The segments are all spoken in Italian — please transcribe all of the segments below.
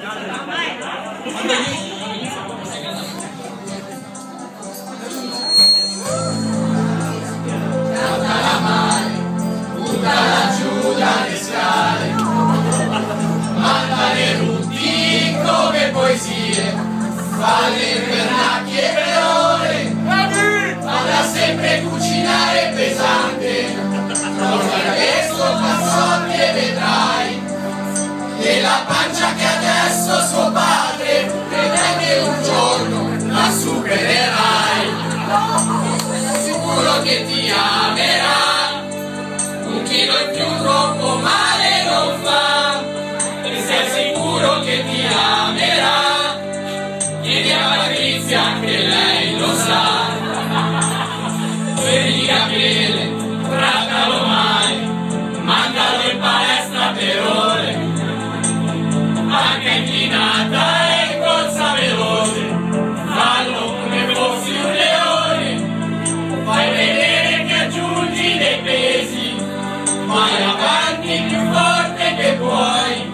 Cantala male, buttala giù dalle scale, mandale rutti come poesie, falle pernacchie per ore, falla sempre cucinare pesante, porta questo passotti e vedrai che la pancia che adesso suo padre vedrai che un giorno la supererai. Sicuro che ti amerà, un chilo in più troppo male non fa, e sei sicuro che ti amerà, chiedi a Patrizia che lei lo sa. Per Gabriele, trattalo mai, mandalo in palestra per ore, anche inclinata e corsa veloce, fallo come fossi un leone, fai vedere che aggiungi dei pesi, vai avanti più forte che puoi,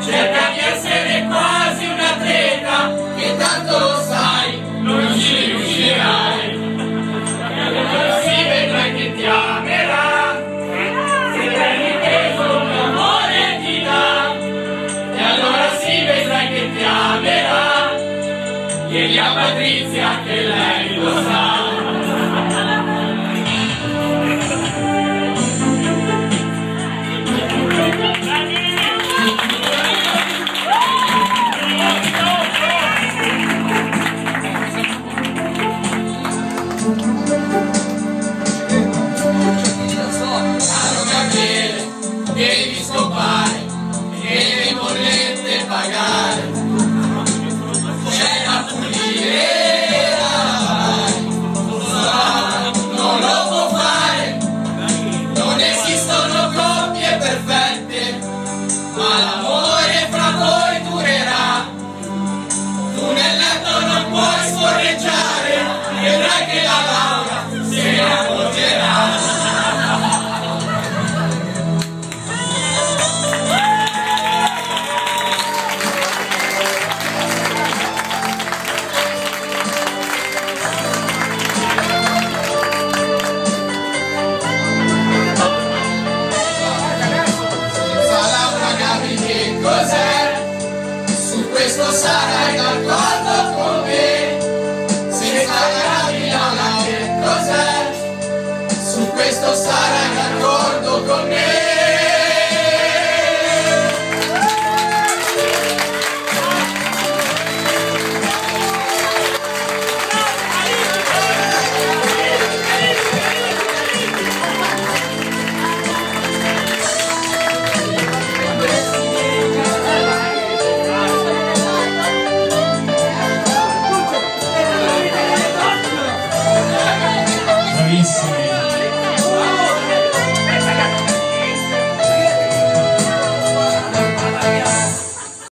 cerca di essere quasi un atleta, che tanto lo sai, non ci riuscirai. E allora si vedrai che ti amerà, se prendi peso un amore ti dà. E allora si vedrai che ti amerà, chiedi a Patrizia che lei lo sa. Caro Gabriele, devi scopare e le bollette pagare, c'è da pulire non lo può fare, non esistono coppie perfette, ma l'amore fra voi durerà, tu nel letto non puoi scorreggiare, vedrai che la laurea se ne accorgerà. Su questo sarai d'accordo con me, senza Gabriella che cos'è? Su questo sarai d'accordo con me. Bravissimi.